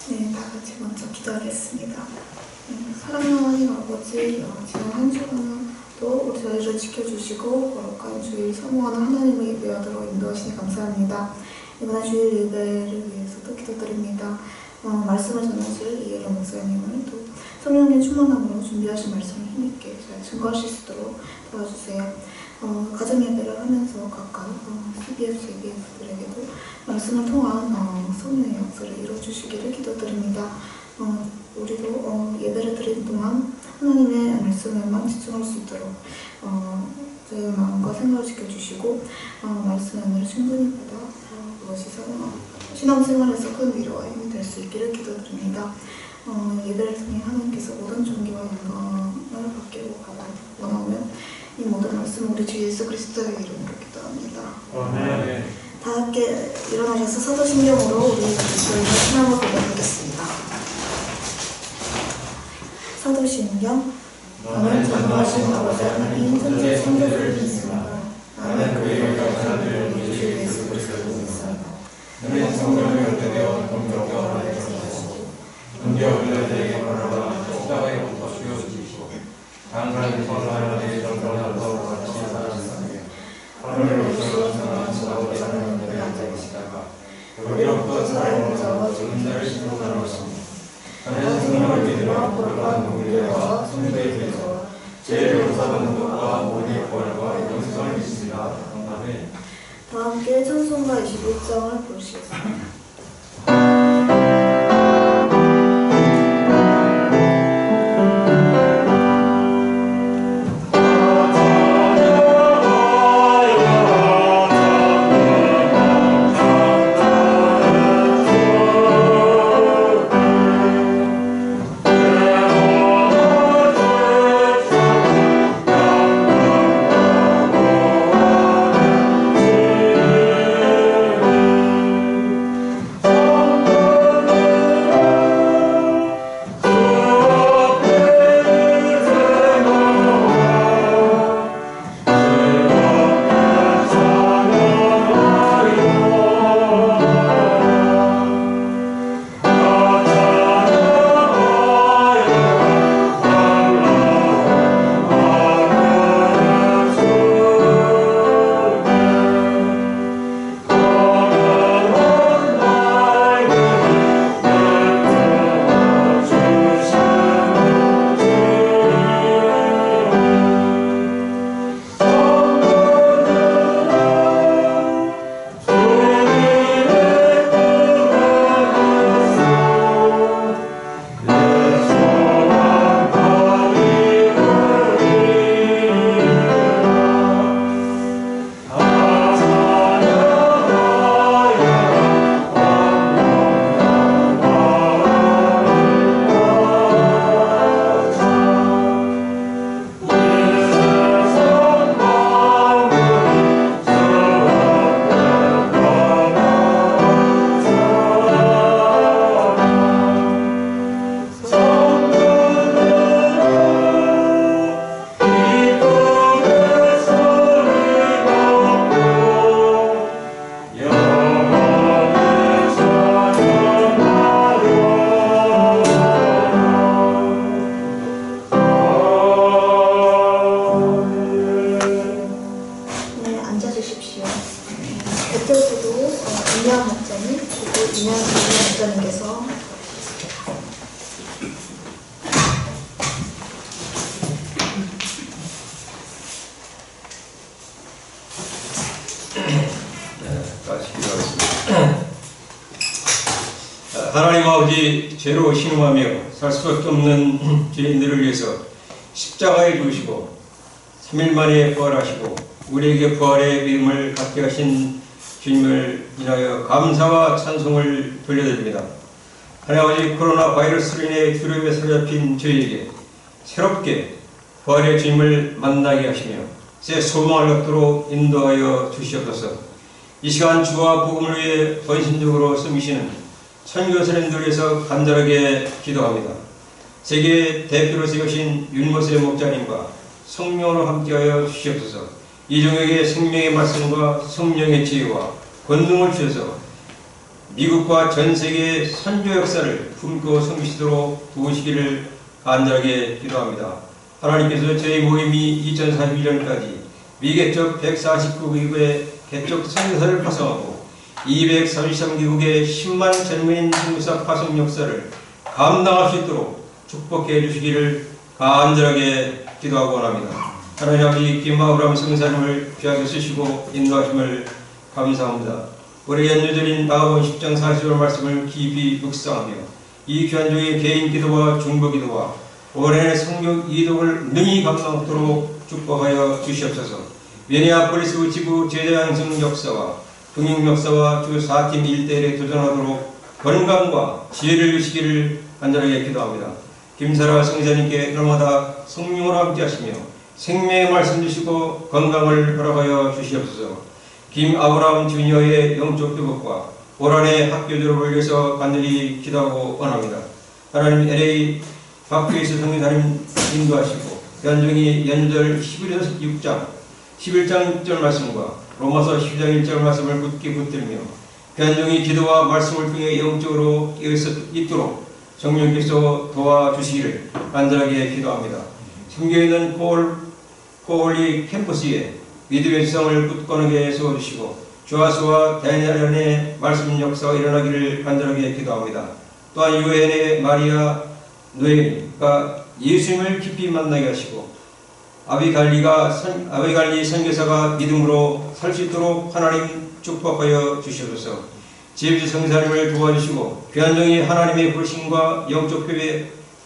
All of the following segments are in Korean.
네, 다 같이 먼저 기도하겠습니다. 사랑하는 하나님 아버지, 지난 한 주간도 저희를 지켜주시고 거룩한 주일 사모하는 하나님의 예배와 들어 인도하시니 감사합니다. 이번 주일 예배를 위해서도 기도드립니다. 말씀을 전하실 이혜령 목사님을 또 성령의 충만함으로 준비하신 말씀을 힘있게 잘 증거하실 수 있도록 도와주세요. 가정 예배를 하면서 각각 CBS, JBS들에게도 말씀을 통한 성령의 역사를 이루어주시기를 기도드립니다. 우리도 예배를 드리는 동안 하나님의 말씀에만 집중할 수 있도록 저희의 마음과 생각을 지켜주시고 말씀의 은혜를 충분히 받아 그것이 신앙생활에서 큰 위로와 힘이 될 수 있기를 기도드립니다. 예배를 통해 하나님께서 모든 존귀와 영광을 받기를 원하오며 이 모든 말씀 우리 주 예수 그리스도의 이름으로 기도합니다. 아멘. 다 함께 일어나셔서 사도신경으로 우리 그리스도인의 신앙을 고백하겠습니다. 사도신경. 나는 전능하신 아버지 하나님 천지 창조주를 믿습니다. 나는 그의 영광을 우리 주 예수 그리스도를 믿습니다. 그는 성령을 연대되어 동정과 하나님이시고 은혜와 은혜에게 바라봐 십자가에 못 죽여주시고 당신의 선하나님의 정정하고 같이 살아주시며 하늘로서 전하신 아버지 하나님의 앉아계시다가 여기로부터 살아있는 자와 죽은 자를 신문하러 오십니다. 저는 성령을 믿으며 거룩한 공의와 성도의 교제와 죄를 용서받는 것과 모든 구원과 영생을 믿습니다. 아멘. 다 함께 찬송가 21장을 부르시겠습니다. 하나님 아버지, 죄로 신음하며 살 수밖에 없는 죄인들을 위해서 십자가에 죽으시고 3일 만에 부활하시고 우리에게 부활의 믿음을 갖게 하신 주님을 인하여 감사와 찬송을 돌려드립니다. 하나님 아버지, 코로나 바이러스로 인해 두려움에 사로잡힌 저희에게 새롭게 부활의 주님을 만나게 하시며 새 소망을 갖도록 인도하여 주시옵소서. 이 시간 주와 복음을 위해 헌신적으로 섬기시는 선교사님들 위해서 간절하게 기도합니다. 세계 대표로 세우신 윤모세 목자님과 성령으로 함께하여 주시옵소서. 이 종에게 생명의 말씀과 성령의 지혜와 권능을 주셔서 2020년도 1 미국과 전 세계의 선교 역사를 품고 섬기시도록 도우시기를 간절하게 기도합니다. 하나님께서 저희 모임이 2041년까지 미개척 149개국의 개척 선교사를 파송하고 233개국의 10만 젊은 선교사 파송 역사를 감당할 수 있도록 축복해 주시기를 간절하게 기도하고 원합니다. 하나님 아버지 김아브람 선교사님을 귀하게 쓰시고 인도하심을 감사합니다. 우리 연주절인 마가복음 10장 40절 말씀을 깊이 묵상하며 이 귀한 종의 개인 기도와 중보 기도와 올해의 성교 이동을 능히 감당하도록 축복하여 주시옵소서. 미네아폴리스 지부 제자 양성 역사와 동행 역사와 주 4팀 1대1에 도전하도록 건강과 지혜를 주시기를 간절하게 기도합니다. 김사라 성자님께 날마다 성령으로 함께 하시며 생명의 말씀 주시고 건강을 허락하여 주시옵소서. 김아브람 주니어의 영적 회복과 올 한해 학교 졸업을 위해서 간절히 기도하고 원합니다. 하나님 LA 박규희스 성교사님 인도하시고 연중이 연절 11장 6절 말씀과 로마서 12장 1절 말씀을 굳게 붙들며 연중이 기도와 말씀을 통해 영적으로 깨어 있도록 성령께서 도와주시기를 간절하게 기도합니다. 섬겨 있는 코올리 캠퍼스에 믿음의 지성을 굳건하게 세워주시고 주하수와 다니엘의 말씀 역사가 일어나기를 간절하게 기도합니다. 또한 유엔의 마리아 노엘가 예수님을 깊이 만나게 하시고 아비갈리 선교사가 믿음으로 살 수 있도록 하나님 축복하여 주시옵소서. 제임스 성사님을 도와주시고 귀한 종이 하나님의 부르심과 영적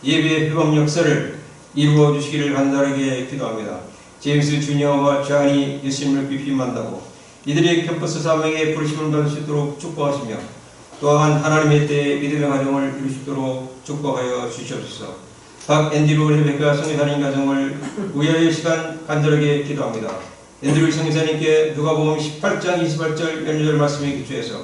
예배의 회복 역사를 이루어 주시기를 간절하게 기도합니다. 제임스 주니어와 좌안이 예수님을 깊이 만나고 이들이 캠퍼스 사명의 부르심을 받을 수 있도록 축복하시며 또한 하나님의 때에 믿음의 가정을 이룰 수 있도록 축복하여 주시옵소서. 박 앤드류 레베카 성교사님 가정을 우야의 시간 간절하게 기도합니다. 앤드류 성교사님께 누가복음 18장 28절 연절 말씀에 기초해서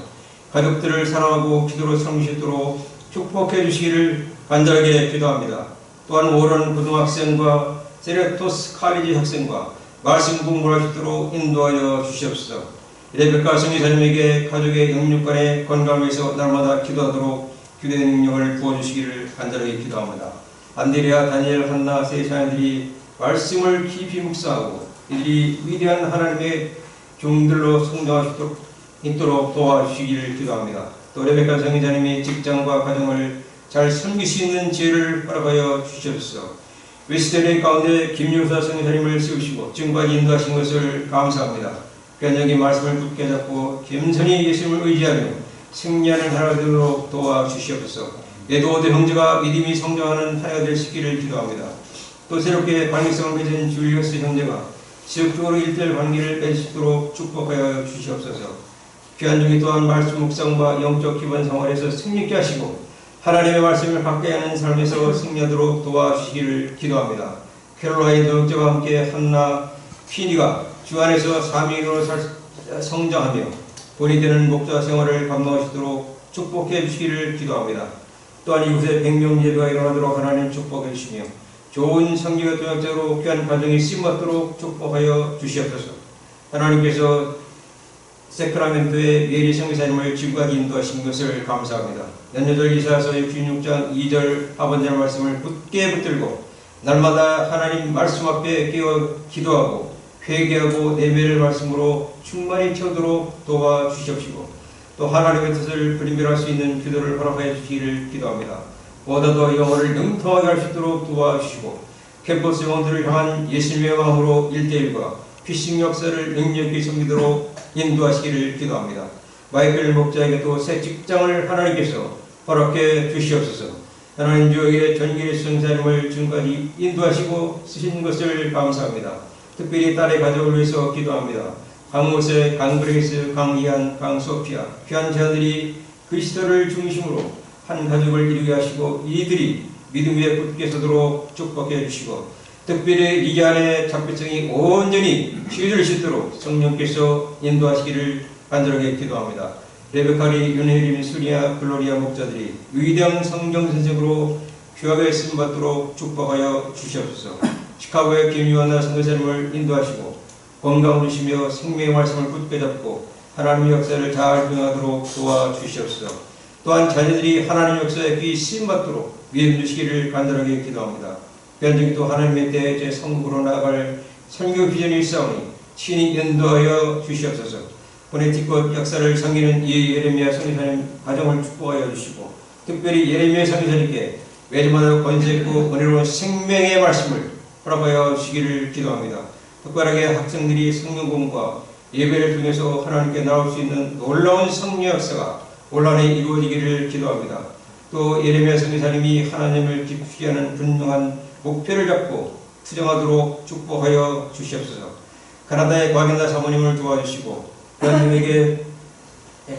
가족들을 사랑하고 기도로 섬기시도록 축복해 주시기를 간절하게 기도합니다. 또한 오런 고등학생과 세레토스 칼리지 학생과 말씀 공부를 할 수 있도록 인도하여 주시옵소서. 레베카 성교사님에게 가족의 영육간의 건강을 위해서 날마다 기도하도록 기도의 능력을 부어주시기를 간절하게 기도합니다. 안드레아, 다니엘, 한나 세 자녀들이 말씀을 깊이 묵상하고 이들이 위대한 하나님의 종들로 성장할 수 있도록 도와주시기를 기도합니다. 또 레베카 성교사님이 직장과 가정을 잘 섬길 수 있는 지혜를 허락하여 주시옵소서. 웨스트레이 가운데 김유사 성교사님을 세우시고 지금까지 인도하신 것을 감사합니다. 귀한 말씀을 굳게 잡고 겸손히 예수님을 의지하며 승리하는 하나가 되도록 도와주시옵소서. 에드워드 형제가 믿음이 성장하는 하나가 될 수 있기를 기도합니다. 또 새롭게 관계성을 맺은 줄리어스 형제가 지역적으로 일대일 관계를 맺을 수 있도록 축복하여 주시옵소서. 귀한 종이 또한 말씀 묵상과 영적 기본 생활에서 승리있게 하시고 하나님의 말씀을 받게 하는 삶에서 승리하도록 도와주시기를 기도합니다. 캐롤라인 동역자와 함께 한나 피니가 주 안에서 사명으로 성장하며 본이 되는 목자 생활을 감당하시도록 축복해 주시기를 기도합니다. 또한 이곳에 100명 예배가 일어나도록 하나님 축복해 주시며 좋은 성기가 동역자로 귀한 가정이 쓰임받도록 축복하여 주시옵소서. 하나님께서 세크라멘토의 메리 성교사님을 지금까지 인도하신 것을 감사합니다. 연여절 이사야서 66장 2절 하반절 말씀을 굳게 붙들고 날마다 하나님 말씀 앞에 깨어 기도하고 회개하고 내면의 말씀으로 충만히 채우도록 도와주시옵시고 또 하나님의 뜻을 분별할 수 있는 기도를 허락하여 주시기를 기도합니다. 보다 더 영어를 능통하게 할 수 있도록 도와주시고 캠퍼스 영혼들을 향한 예수님의 마음으로 1대1과 피싱 역사를 능력있게 섬기도록 인도하시기를 기도합니다. 마이클 목자에게도 새 직장을 하나님께서 허락해 주시옵소서. 하나님 주에게 전기의 성사님을 지금까지 인도하시고 쓰신 것을 감사합니다. 특별히 딸의 가족을 위해서 기도합니다. 강모세, 강그레이스, 강이안, 강소피아 귀한 자들이 그리스도를 중심으로 한 가족을 이루게 하시고 이들이 믿음 위에 굳게 서도록 축복해 주시고 특별히 리안의 작별성이 온전히 치유될 수 있도록 성령께서 인도하시기를 간절하게 기도합니다. 레베카리, 윤혜림, 수리아, 글로리아 목자들이 위대한 성경 선생으로 귀하게 쓰임받도록 축복하여 주시옵소서. 시카고의 김유한나 선교사님을 인도하시고 건강 주시며 생명의 말씀을 굳게 잡고 하나님의 역사를 잘 병하도록 도와주시옵소서. 또한 자녀들이 하나님의 역사에 귀 쓰임받도록 위임 주시기를 간절하게 기도합니다. 현장이 또 하나님의 때에 제 성부로 나아갈 선교 비전이 있사오니 친히 인도하여 주시옵소서. 보네티컷 역사를 섬기는 이 예레미야 선교사님 가정을 축복하여 주시고, 특별히 예레미야 선교사님께 매주마다 권세 있고 은혜로운 생명의 말씀을 허락하여 주시기를 기도합니다. 특별하게 학생들이 성경 공부와 예배를 통해서 하나님께 나올 수 있는 놀라운 성령 역사가 올 한해 이루어지기를 기도합니다. 또 예레미야 선교사님이 하나님을 기쁘시게 하는 분명한 목표를 잡고 투정하도록 축복하여 주시옵소서. 가나다의 과견다 사모님을 도와주시고 하나님에게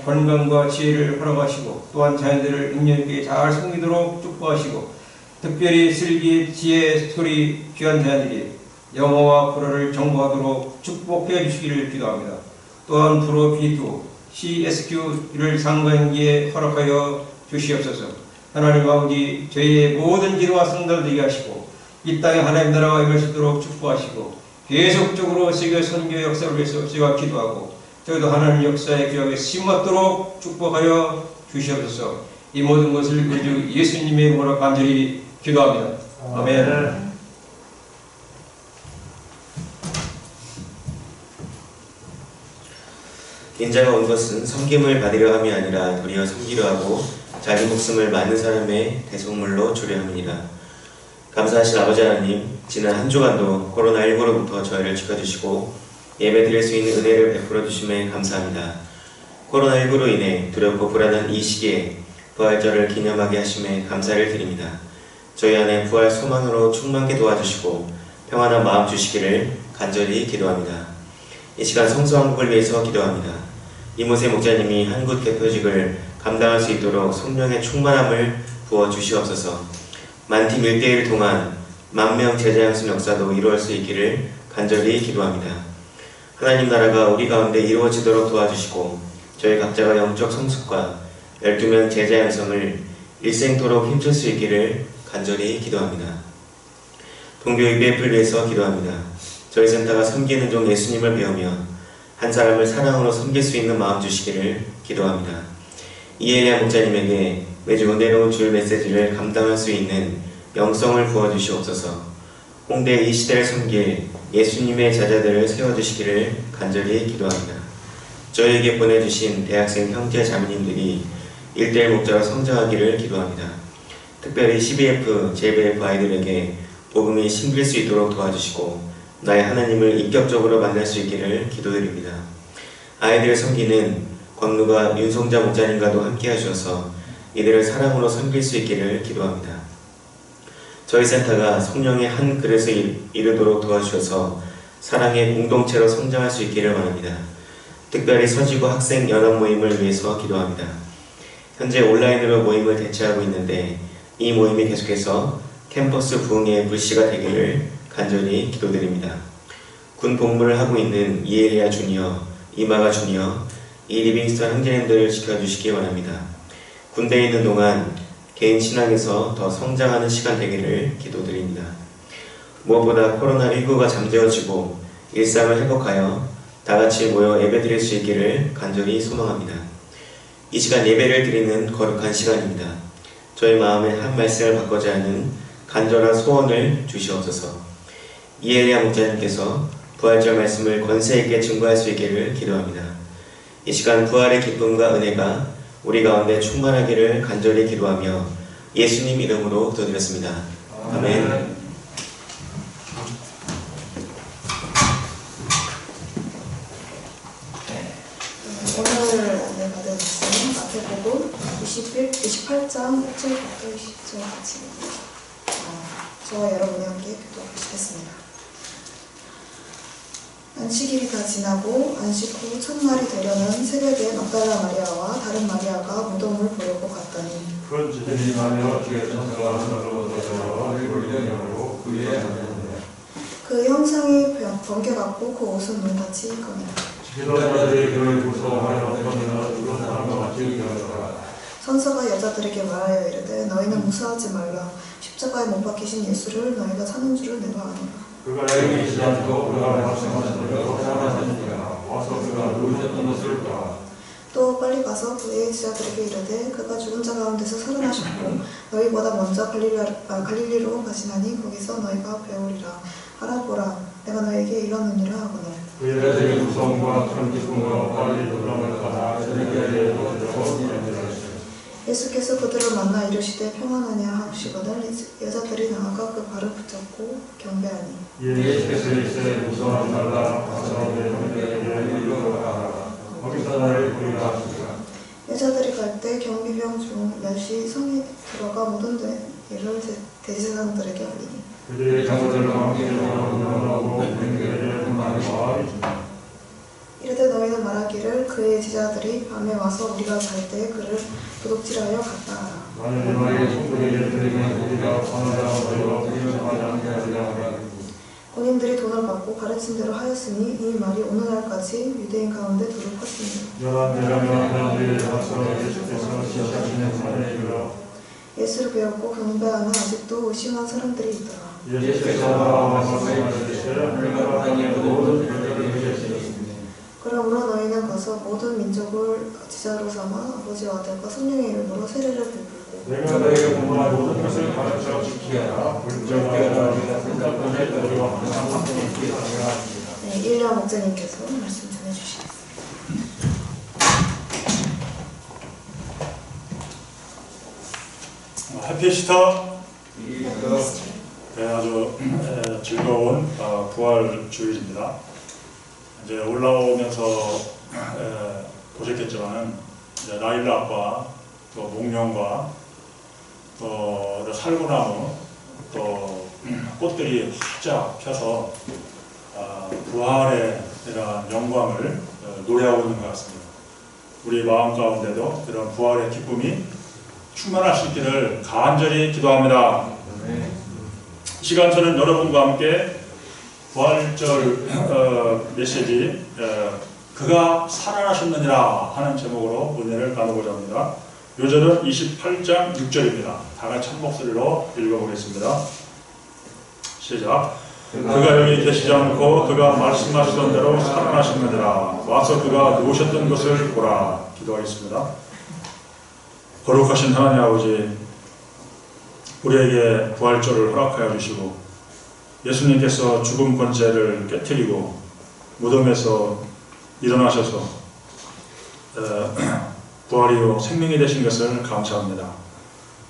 건강과 지혜를 허락하시고, 또한 자녀들을 능력있게 잘 섬기도록 축복하시고, 특별히 슬기, 지혜, 소리 귀한 자녀들이 영어와 불어를 정보하도록 축복해 주시기를 기도합니다. 또한 불어 B2, CSQ를 상반기에 허락하여 주시옵소서. 하나님 아버지, 저희의 모든 기도와 성도를 되게 하시고 이 땅에 하나님 나라가 임할 수 있도록 축복하시고, 계속적으로 세계 선교 역사를 위해서 제가 기도하고 저희도 하나님 역사의 기억에 심받도록 축복하여 주시옵소서. 이 모든 것을 우리 주 예수님의 이름으로 간절히 기도합니다. 아멘. 인자가 온 것은 섬김을 받으려 함이 아니라 도리어 섬기려 하고 자기 목숨을 많은 사람의 대속물로 주려 함이니라. 감사하신 아버지 하나님, 지난 한 주간도 코로나19로부터 저희를 지켜주시고 예배 드릴 수 있는 은혜를 베풀어 주심에 감사합니다. 코로나19로 인해 두렵고 불안한 이 시기에 부활절을 기념하게 하심에 감사를 드립니다. 저희 안에 부활 소망으로 충만케 도와주시고 평안한 마음 주시기를 간절히 기도합니다. 이 시간 성수한국을 위해서 기도합니다. 이모세 목자님이 한국 대표직을 감당할 수 있도록 성령의 충만함을 부어주시옵소서. 만팀 1대1 동안 만명 제자 양성 역사도 이루어질 수 있기를 간절히 기도합니다. 하나님 나라가 우리 가운데 이루어지도록 도와주시고 저희 각자가 영적 성숙과 12명 제자 양성을 일생토록 힘쓸 수 있기를 간절히 기도합니다. 동교 EBF를 위해서 기도합니다. 저희 센터가 섬기는 종 예수님을 배우며 한 사람을 사랑으로 섬길 수 있는 마음 주시기를 기도합니다. 이엘리야 목자님에게 매주 은혜로운 주일 메시지를 감당할 수 있는 영성을 부어주시옵소서. 홍대 이 시대를 섬길 예수님의 제자들을 세워주시기를 간절히 기도합니다. 저희에게 보내주신 대학생 형제 자매님들이 1대1 목자로 성장하기를 기도합니다. 특별히 12F, JBF 아이들에게 복음이 심길 수 있도록 도와주시고 나의 하나님을 인격적으로 만날 수 있기를 기도드립니다. 아이들을 섬기는 광루가 윤성자 목자님과도 함께 하셔서 이들을 사랑으로 섬길 수 있기를 기도합니다. 저희 센터가 성령의 한 그릇에 이르도록 도와주셔서 사랑의 공동체로 성장할 수 있기를 바랍니다. 특별히 서지구 학생 연합 모임을 위해서 기도합니다. 현재 온라인으로 모임을 대체하고 있는데 이 모임이 계속해서 캠퍼스 부흥의 불씨가 되기를 간절히 기도드립니다. 군 복무를 하고 있는 이엘리야 주니어, 이마가 주니어, 이 리빙스턴 형제님들을 지켜주시기 바랍니다. 군대에 있는 동안 개인 신앙에서 더 성장하는 시간 되기를 기도드립니다. 무엇보다 코로나19가 잠재워지고 일상을 회복하여 다같이 모여 예배드릴 수 있기를 간절히 소망합니다. 이 시간 예배를 드리는 거룩한 시간입니다. 저희 마음에 한 말씀을 바꾸자 하는 간절한 소원을 주시옵소서. 이엘리야 목자님께서 부활절 말씀을 권세있게 증거할 수 있기를 기도합니다. 이 시간 부활의 기쁨과 은혜가 우리 가운데 충만하기를 간절히 기도하며 예수님 이름으로 기도드렸습니다. 아멘. 오늘 받은 말씀은 마태복음 28장 1절부터 20절까지 저와 여러분이 함께 교도하시겠습니다. 안식일이 다 지나고 안식 후 첫날이 되려는 새벽에 막달라 마리아와 다른 마리아가 무덤을 보려고 갔더니 그런지 들리하며 주의 천사가 하늘로 돋아서 얼굴을 영으로 그의 앉았느니라. 그 형상이 번개같고 그 옷은 눈같이 검이라. 지도자들이 그를 무서워하여 떠나 죽은 사람과 같이 일어나더라. 천사가 여자들에게 말하여 이르되 너희는 무서워하지 말라. 십자가에 못 박히신 예수를 너희가 찾는 줄을 내가 아노라. 그가 여기 있지 않고 그가 말씀하시는 대로 살아났느니라. 와서 그가 누우셨던 것을 보라. 또 빨리 가서 그의 제자들에게 이르되 그가 죽은 자 가운데서 살아나셨고 너희보다 먼저 갈릴리로 가시나니 거기서 너희가 배우리라. 알아보라, 내가 너에게 이러느니라 하거늘. 그의 되게 무서움과 큰 기쁨으로 빨리 놀람을 받아 저녁에 이르고 이르니라. 예수께서 그들을 만나 이르시되 평안하냐 하시거늘 여자들이 나아가 그 발을 붙잡고 경배하니 예수께서 이르시되 무서워하지 말라. 가서 내 형제에게 이르러가라. 거기서 나를 보리라 하시니라. 여자들이 갈 때 경비병 중 몇이 성에 들어가 모든 일을 대제사장들에게 알리니 그들의 장로들과 함께 운동하고 공회를 분만하고 이르되 너희는 말하기를 그의 제자들이 밤에 와서 우리가 잘 때 그를 도둑질하여 갔다 하라. 만일 너희의 총독에게 드리면 우리가 선하자고 일어나지 않게 하리라 하라. 본인들이 돈을 받고 가르친 대로 하였으니 이 말이 오늘날까지 유대인 가운데 두루 퍼집니다. 열한 사람들이 와서 예수께서 지시하시는 산에 이르러 예수를 배웠고 경배하는 아직도 의심한 사람들이 있더라. 예수께서 나와서 말씀하시되 우리가 다니엘도 모든 일들을 이루셨으니 그러므로 너희는 가서 모든 민족을 제자로 삼아 아버지와 아들과 성령의 이름으로 세례를 베풀고 내가 너희에게 공부한 모든 것을 가르쳐 지키게 하라. 물질교회가 우리가 생각보낼 때로 항상 함께 있게 하리라. 네, 일리아 목사님께서 말씀 전해주시겠습니다. 해피스터. 네, 아주 즐거운 부활 주일입니다. 이제 올라오면서 보셨겠지만은 이제 라일락과 또 목련과 또 살구나무 또 꽃들이 활짝 펴서 부활의 이러한 영광을 노래하고 있는 것 같습니다. 우리 마음 가운데도 그런 부활의 기쁨이 충만할 수 있기를 간절히 기도합니다. 이 시간 저는 여러분과 함께 부활절 메시지 그가 살아나셨느니라 하는 제목으로 은혜를 나누고자 합니다. 요절은 28장 6절입니다. 다 같이 한 목소리로 읽어보겠습니다. 시작. 그가 여기 계시지 않고 그가 말씀하시던 대로 살아나셨느니라. 와서 그가 누우셨던 것을 보라. 기도하겠습니다. 거룩하신 하나님 아버지, 우리에게 부활절을 허락하여 주시고 예수님께서 죽음 권세를 깨뜨리고 무덤에서 일어나셔서 부활이 후 생명이 되신 것을 감사합니다.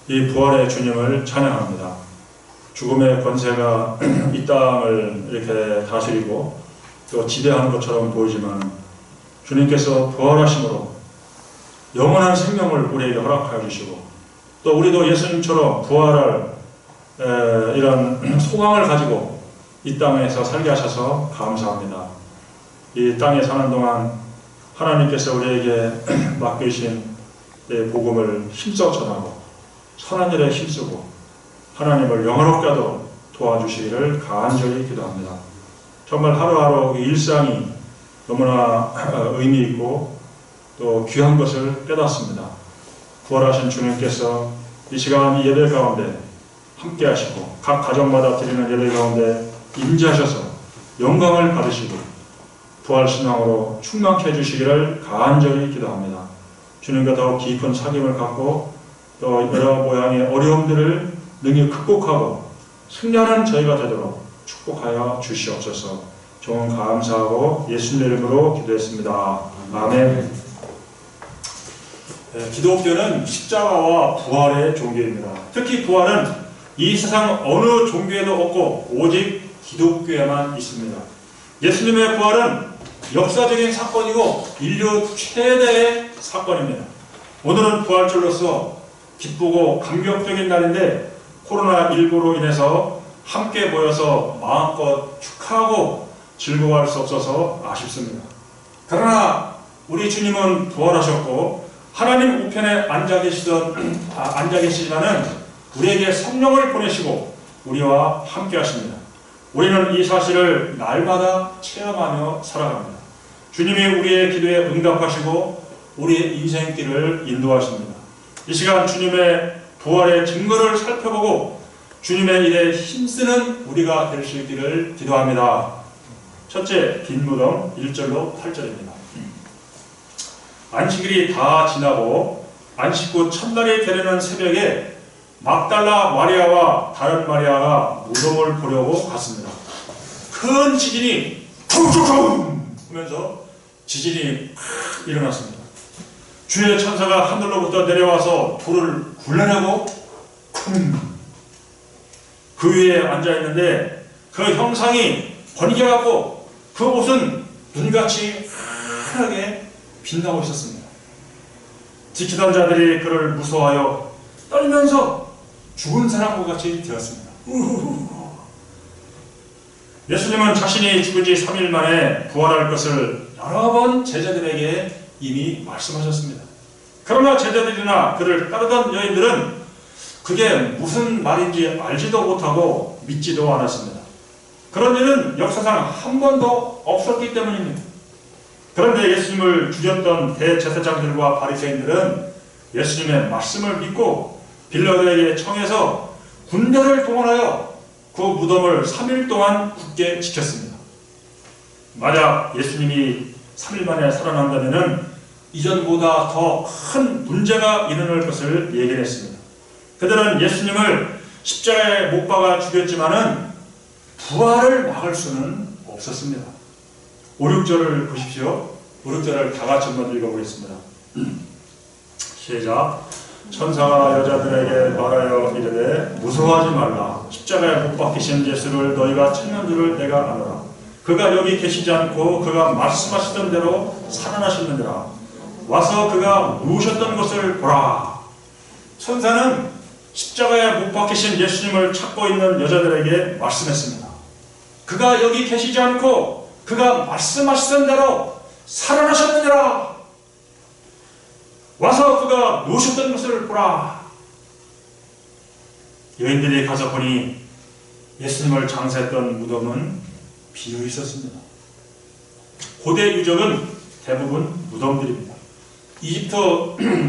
이 부활의 주님을 찬양합니다. 죽음의 권세가 이 땅을 이렇게 다스리고 또 지배하는 것처럼 보이지만 주님께서 부활하심으로 영원한 생명을 우리에게 허락하여 주시고 또 우리도 예수님처럼 부활할 이런 소망을 가지고 이 땅에서 살게 하셔서 감사합니다. 이 땅에 사는 동안 하나님께서 우리에게 맡기신 복음을 힘써 전하고 선한 일에 힘쓰고 하나님을 영화롭게 하도록 도와주시기를 간절히 기도합니다. 정말 하루하루 일상이 너무나 의미 있고 또 귀한 것을 깨닫습니다. 부활하신 주님께서 이 시간 이 예배 가운데 함께 하시고 각 가정마다 드리는 예배 가운데 임재하셔서 영광을 받으시고 부활신앙으로 충만케 해주시기를 간절히 기도합니다. 주님과 더욱 깊은 사귐을 갖고 또 여러 모양의 어려움들을 능히 극복하고 승리하는 저희가 되도록 축복하여 주시옵소서. 좋은 감사하고 예수님 이름으로 기도했습니다. 아멘. 기독교는 십자가와 부활의 종교입니다. 특히 부활은 이 세상 어느 종교에도 없고 오직 기독교에만 있습니다. 예수님의 부활은 역사적인 사건이고 인류 최대의 사건입니다. 오늘은 부활절로서 기쁘고 감격적인 날인데 코로나19로 인해서 함께 모여서 마음껏 축하하고 즐거워할 수 없어서 아쉽습니다. 그러나 우리 주님은 부활하셨고 하나님 우편에 앉아 계시지만은 우리에게 성령을 보내시고 우리와 함께 하십니다. 우리는 이 사실을 날마다 체험하며 살아갑니다. 주님이 우리의 기도에 응답하시고 우리의 인생길을 인도하십니다. 이 시간 주님의 부활의 증거를 살펴보고 주님의 일에 힘쓰는 우리가 될 수 있기를 기도합니다. 첫째, 빈 무덤 1절로 8절입니다. 안식일이 다 지나고 안식 후 첫날이 되려는 새벽에 막달라 마리아와 다른 마리아가 무덤을 보려고 갔습니다. 큰 지진이 쿵쿵쿵 하면서 지진이 팍 일어났습니다. 주의 천사가 하늘로부터 내려와서 돌을 굴러내고 쿵 그 위에 앉아있는데 그 형상이 번개같고 그 옷은 눈같이 환하게 빛나고 있었습니다. 지키던 자들이 그를 무서워하여 떨면서 죽은 사람과 같이 되었습니다. 예수님은 자신이 죽은 지 3일 만에 부활할 것을 여러 번 제자들에게 이미 말씀하셨습니다. 그러나 제자들이나 그를 따르던 여인들은 그게 무슨 말인지 알지도 못하고 믿지도 않았습니다. 그런 일은 역사상 한 번도 없었기 때문입니다. 그런데 예수님을 죽였던 대제사장들과 바리새인들은 예수님의 말씀을 믿고 빌라도에게 청해서 군대를 동원하여 그 무덤을 3일 동안 굳게 지켰습니다. 만약 예수님이 3일 만에 살아난다면 이전보다 더 큰 문제가 일어날 것을 예견했습니다. 그들은 예수님을 십자가에 못 박아 죽였지만은 부활을 막을 수는 없었습니다. 5, 6절을 보십시오. 5, 6절을 다 같이 한번 읽어보겠습니다. 시작. 천사가 여자들에게 말하여 이르되 무서워하지 말라. 십자가에 못 박히신 예수를 너희가 찾는 줄을 내가 아노라. 그가 여기 계시지 않고 그가 말씀하시던 대로 살아나셨느니라. 와서 그가 누우셨던 것을 보라. 천사는 십자가에 못 박히신 예수님을 찾고 있는 여자들에게 말씀했습니다. 그가 여기 계시지 않고 그가 말씀하시던 대로 살아나셨느니라. 와서 그가 누우셨던 것을 보라. 여인들이 가서 보니 예수님을 장사했던 무덤은 비어 있었습니다. 고대 유적은 대부분 무덤들입니다. 이집트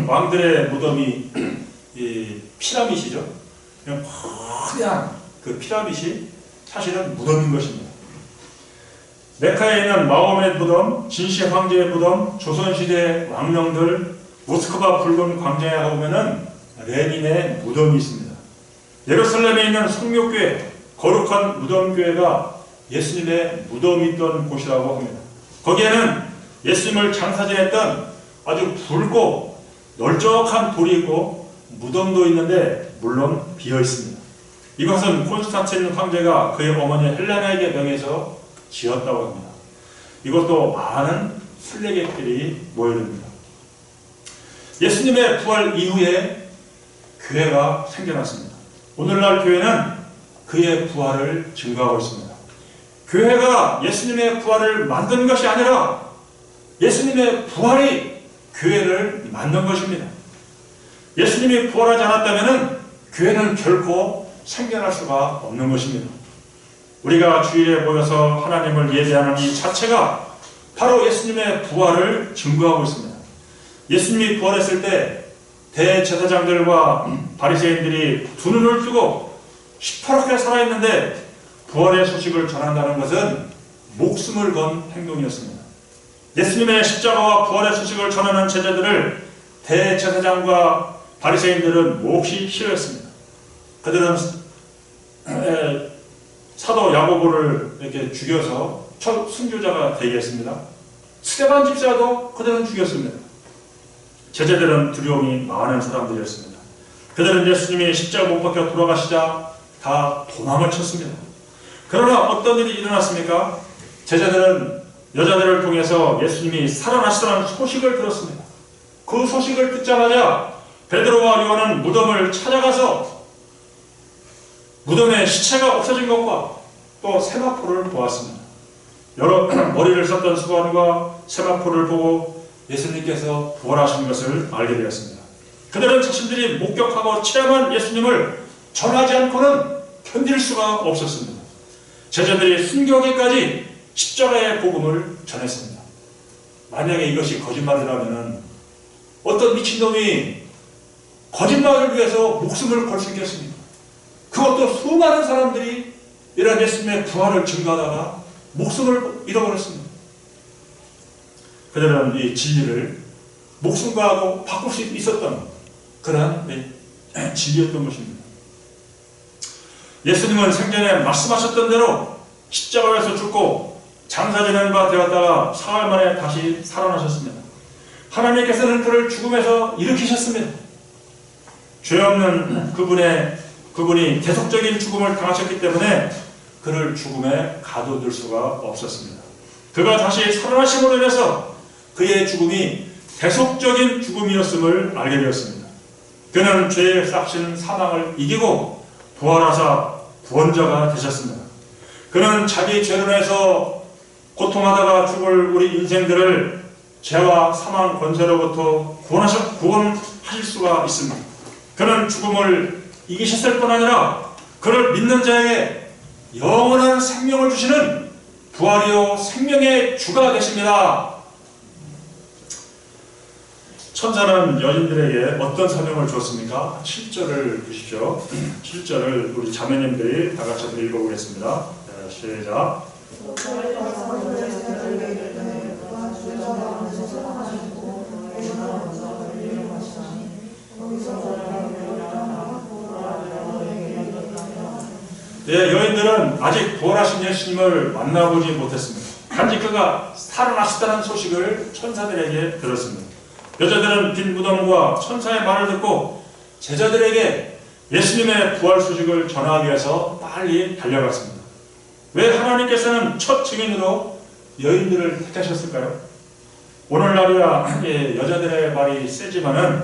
왕들의 무덤이 피라밋이죠. 그냥 거대한 그 피라밋이 사실은 무덤인 것입니다. 메카에 있는 마호멧 무덤, 진시 황제의 무덤, 조선시대 왕명들, 모스크바 붉은 광장에 가보면은 레닌의 무덤이 있습니다. 예루살렘에 있는 성묘교회, 거룩한 무덤교회가 예수님의 무덤이 있던 곳이라고 합니다. 거기에는 예수님을 장사 지냈던 아주 붉고 널쩍한 돌이 있고 무덤도 있는데 물론 비어 있습니다. 이것은 콘스탄틴 황제가 그의 어머니 헬레나에게 명해서 지었다고 합니다. 이것도 많은 순례객들이 모여듭니다. 예수님의 부활 이후에 교회가 생겨났습니다. 오늘날 교회는 그의 부활을 증거하고 있습니다. 교회가 예수님의 부활을 만든 것이 아니라 예수님의 부활이 교회를 만든 것입니다. 예수님이 부활하지 않았다면 교회는 결코 생겨날 수가 없는 것입니다. 우리가 주일에 모여서 하나님을 예배하는 이 자체가 바로 예수님의 부활을 증거하고 있습니다. 예수님이 부활했을 때 대제사장들과 바리새인들이 두 눈을 뜨고 시퍼렇게 살아있는데 부활의 소식을 전한다는 것은 목숨을 건 행동이었습니다. 예수님의 십자가와 부활의 소식을 전하는 제자들을 대제사장과 바리새인들은 몹시 싫어했습니다. 그들은 사도 야고보를 이렇게 죽여서 첫 순교자가 되게 했습니다. 스데반 집사도 그들은 죽였습니다. 제자들은 두려움이 많은 사람들이었습니다. 그들은 예수님이 십자가 못 박혀 돌아가시자 다 도망을 쳤습니다. 그러나 어떤 일이 일어났습니까? 제자들은 여자들을 통해서 예수님이 살아나시다는 소식을 들었습니다. 그 소식을 듣자마자 베드로와 요한은 무덤을 찾아가서 무덤에 시체가 없어진 것과 또 세마포를 보았습니다. 여러 머리를 썼던 수건과 세마포를 보고 예수님께서 부활하신 것을 알게 되었습니다. 그들은 자신들이 목격하고 체험한 예수님을 전하지 않고는 견딜 수가 없었습니다. 제자들이 순교하기까지 십자가의 복음을 전했습니다. 만약에 이것이 거짓말이라면 어떤 미친놈이 거짓말을 위해서 목숨을 걸 수 있겠습니까? 그것도 수많은 사람들이 이런 예수님의 부활을 증거하다가 목숨을 잃어버렸습니다. 그들은 이 진리를 목숨과 하고 바꿀 수 있었던 그러한 진리였던 것입니다. 예수님은 생전에 말씀하셨던 대로 십자가에서 죽고 장사 지낸 바 되었다가 사흘 만에 다시 살아나셨습니다. 하나님께서는 그를 죽음에서 일으키셨습니다. 죄 없는 그분이 대속적인 죽음을 당하셨기 때문에 그를 죽음에 가둬둘 수가 없었습니다. 그가 다시 살아나심으로 인해서 그의 죽음이 대속적인 죽음이었음을 알게 되었습니다. 그는 죄의 싹신 사망을 이기고 부활하사 구원자가 되셨습니다. 그는 자기 죄로 인해서 고통하다가 죽을 우리 인생들을 죄와 사망 권세로부터 구원하실 수가 있습니다. 그는 죽음을 이기셨을 뿐 아니라 그를 믿는 자에게 영원한 생명을 주시는 부활이요 생명의 주가 되십니다. 천사는 여인들에게 어떤 설명을 주었습니까? 7절을 보십시오. 7절을 우리 자매님들이 다 같이 한번 읽어보겠습니다. 시작. 여인들은 아직 부활하신 예수님을 만나보지 못했습니다. 단지 그가 살아나셨다는 소식을 천사들에게 들었습니다. 여자들은 빈 무덤과 천사의 말을 듣고 제자들에게 예수님의 부활 소식을 전하기 위해서 빨리 달려갔습니다. 왜 하나님께서는 첫 증인으로 여인들을 택하셨을까요? 오늘날이야 여자들의 말이 세지만은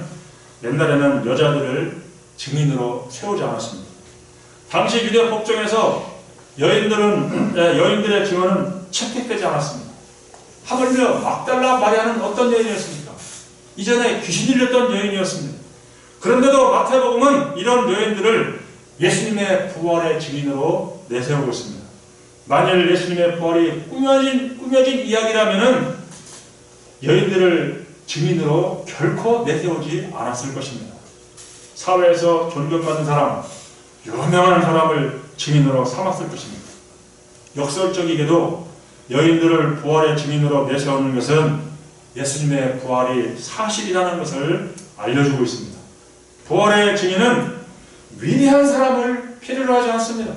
옛날에는 여자들을 증인으로 세우지 않았습니다. 당시 유대 법정에서 여인들의 증언은 채택되지 않았습니다. 하물며 막달라 마리아는 어떤 여인이었습니까? 이전에 귀신 들렸던 여인이었습니다. 그런데도 마태복음은 이런 여인들을 예수님의 부활의 증인으로 내세우고 있습니다. 만일 예수님의 부활이 꾸며진 이야기라면은 여인들을 증인으로 결코 내세우지 않았을 것입니다. 사회에서 존경받는 사람, 유명한 사람을 증인으로 삼았을 것입니다. 역설적이게도 여인들을 부활의 증인으로 내세우는 것은 예수님의 부활이 사실이라는 것을 알려주고 있습니다. 부활의 증인은 위대한 사람을 필요로 하지 않습니다.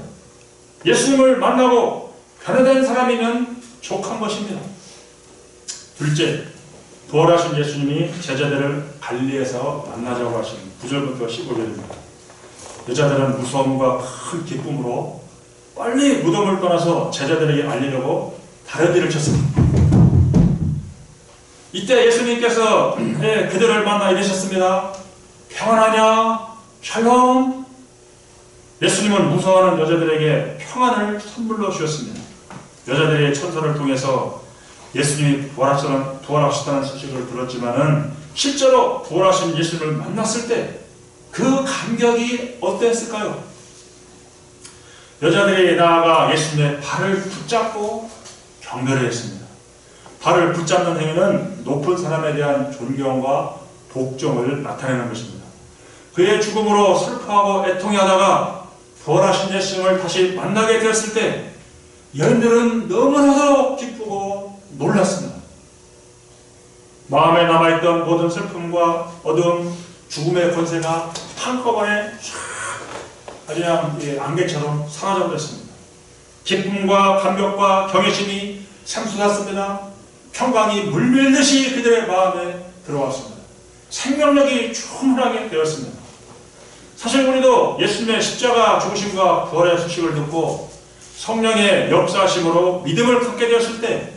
예수님을 만나고 변화된 사람이면 족한 것입니다. 둘째, 부활하신 예수님이 제자들을 갈릴리에서 만나자고 하신 9절부터 15절입니다. 여자들은 무서움과 큰 기쁨으로 빨리 무덤을 떠나서 제자들에게 알리려고 다른 쳤습니다. 이때 예수님께서 그들을 만나 이르셨습니다. 평안하냐? 샬롬. 예수님은 무서워하는 여자들에게 평안을 선물로 주셨습니다. 여자들의 천사를 통해서 예수님이 부활하셨다는 소식을 들었지만은 실제로 부활하신 예수님을 만났을 때 그 감격이 어땠을까요? 여자들이 나아가 예수님의 발을 붙잡고 경배를 했습니다. 발을 붙잡는 행위는 높은 사람에 대한 존경과 복종을 나타내는 것입니다. 그의 죽음으로 슬퍼하고 애통해하다가 부활하신 예수님을 다시 만나게 되었을 때 여인들은 너무나도 기쁘고 놀랐습니다. 마음에 남아있던 모든 슬픔과 어두움, 죽음의 권세가 한꺼번에 그냥 안개처럼 사라져버렸습니다. 기쁨과 감격과 경외심이 샘솟았습니다. 평강이 물밀듯이 그들의 마음에 들어왔습니다. 생명력이 충만하게 되었습니다. 사실 우리도 예수님의 십자가 죽으심과 부활의 소식을 듣고 성령의 역사하심으로 믿음을 갖게 되었을 때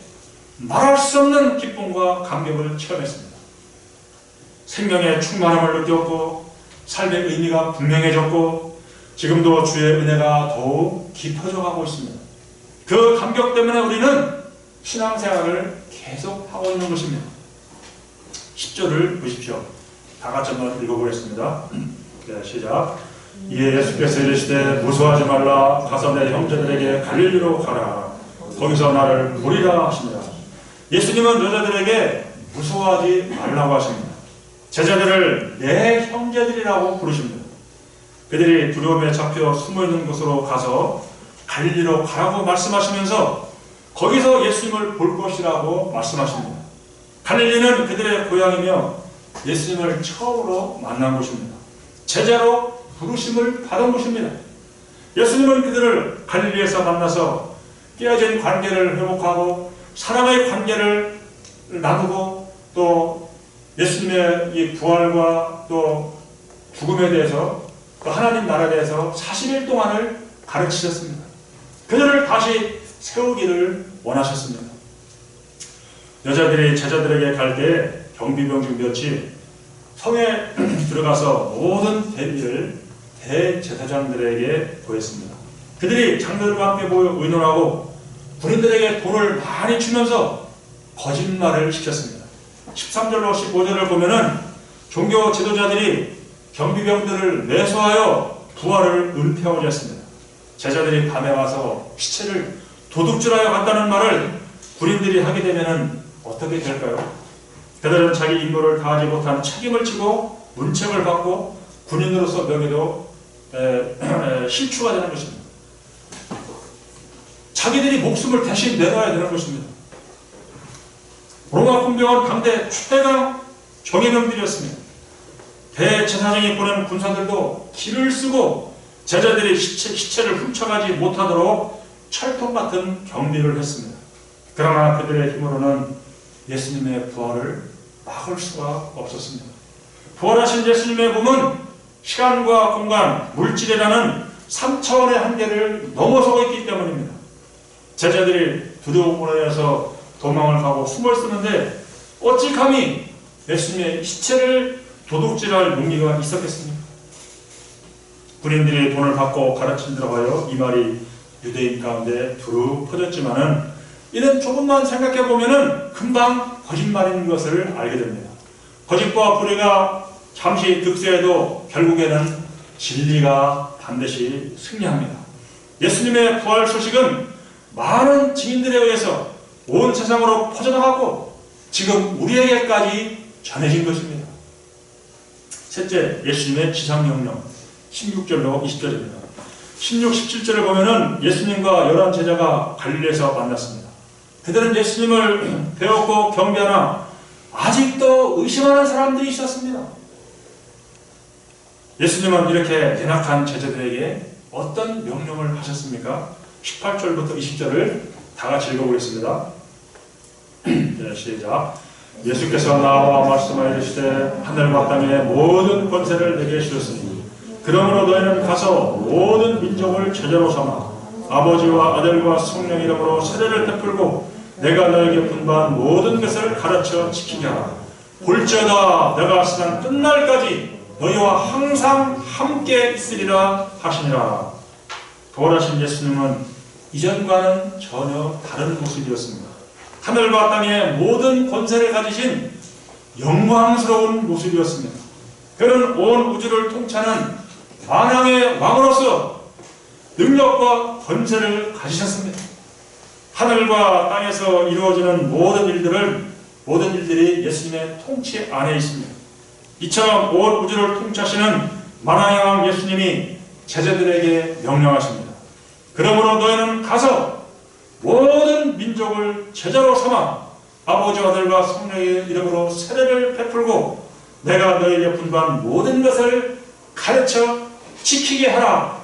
말할 수 없는 기쁨과 감격을 체험했습니다. 생명의 충만함을 느꼈고 삶의 의미가 분명해졌고 지금도 주의 은혜가 더욱 깊어져 가고 있습니다. 그 감격 때문에 우리는 신앙생활을 계속 하고 있는 것입니다. 10절을 보십시오. 다 같이 한번 읽어보겠습니다. 네, 시작. 이에 예수께서 이르시되 무서워하지 말라. 가서 내 형제들에게 갈릴리로 가라. 거기서 나를 보리라 하십니다. 예수님은 여자들에게 무서워하지 말라고 하십니다. 제자들을 내 형제들이라고 부르십니다. 그들이 두려움에 잡혀 숨어있는 곳으로 가서 갈릴리로 가라고 말씀하시면서 거기서 예수님을 볼 것이라고 말씀하십니다. 갈릴리는 그들의 고향이며 예수님을 처음으로 만난 곳입니다. 제자로 부르심을 받은 곳입니다. 예수님은 그들을 갈릴리에서 만나서 깨어진 관계를 회복하고 사랑의 관계를 나누고 또 예수님의 이 부활과 또 죽음에 대해서 또 하나님 나라에 대해서 40일 동안을 가르치셨습니다. 그들을 다시 세우기를 원하셨습니다. 여자들이 제자들에게 갈 때 경비병 중 몇이 성에 들어가서 모든 대비를 대제사장들에게 보였습니다. 그들이 장로들과 함께 모여 의논하고 군인들에게 돈을 많이 주면서 거짓말을 시켰습니다. 13절로 15절을 보면은 종교 지도자들이 경비병들을 매수하여 부활을 은폐하고자 했습니다. 제자들이 밤에 와서 시체를 도둑질하여 갔다는 말을 군인들이 하게 되면은 어떻게 될까요? 그들은 자기 임무를 다하지 못한 책임을 지고 문책을 받고 군인으로서 명예도 실추가 되는 것입니다. 자기들이 목숨을 대신 내놔야 되는 것입니다. 로마 군병은 당대 최강 정예병들이었습니다. 대제사장이 보낸 군사들도 길을 쓰고 제자들이 시체를 훔쳐가지 못하도록 철통 같은 경비를 했습니다. 그러나 그들의 힘으로는 예수님의 부활을 막을 수가 없었습니다. 부활하신 예수님의 몸은 시간과 공간, 물질이라는 3차원의 한계를 넘어서고 있기 때문입니다. 제자들이 두려움으로 도망을 가고 숨을 쓰는데 어찌 감히 예수님의 시체를 도둑질할 용기가 있었겠습니까? 군인들이 돈을 받고 가르친다고 하여 이 말이 유대인 가운데 두루 퍼졌지만은 이는 조금만 생각해보면은 금방 거짓말인 것을 알게 됩니다. 거짓과 불의가 잠시 득세해도 결국에는 진리가 반드시 승리합니다. 예수님의 부활 소식은 많은 증인들에 의해서 온 세상으로 퍼져나가고 지금 우리에게까지 전해진 것입니다. 셋째, 예수님의 지상명령 16절로 20절입니다. 16, 17절을 보면은 예수님과 11 제자가 갈릴리에서 만났습니다. 그들은 예수님을 배웠고 경배하나 아직도 의심하는 사람들이 있었습니다. 예수님은 이렇게 연약한 제자들에게 어떤 명령을 하셨습니까? 18절부터 20절을 다 같이 읽어보겠습니다. 네, 시작. 예수께서 나와 말씀하여 이르시되 하늘과 땅의 모든 권세를 내게 주셨으니 그러므로 너희는 가서 모든 민족을 제자로 삼아 아버지와 아들과 성령 이름으로 세례를 베풀고 내가 너에게 분부한 모든 것을 가르쳐 지키게 하라. 볼지어다 내가 세상 끝날까지 너희와 항상 함께 있으리라 하시니라. 부활하신 예수님은 이전과는 전혀 다른 모습이었습니다. 하늘과 땅의 모든 권세를 가지신 영광스러운 모습이었습니다. 그는 온 우주를 통치하는 만왕의 왕으로서 능력과 권세를 가지셨습니다. 하늘과 땅에서 이루어지는 모든 일들이 예수님의 통치 안에 있습니다. 이처럼 온 우주를 통치하시는 만왕의 왕 예수님이 제자들에게 명령하십니다. 그러므로 너희는 가서 모든 민족을 제자로 삼아 아버지와 아들과 성령의 이름으로 세례를 베풀고 내가 너희에게 분부한 모든 것을 가르쳐 지키게 하라.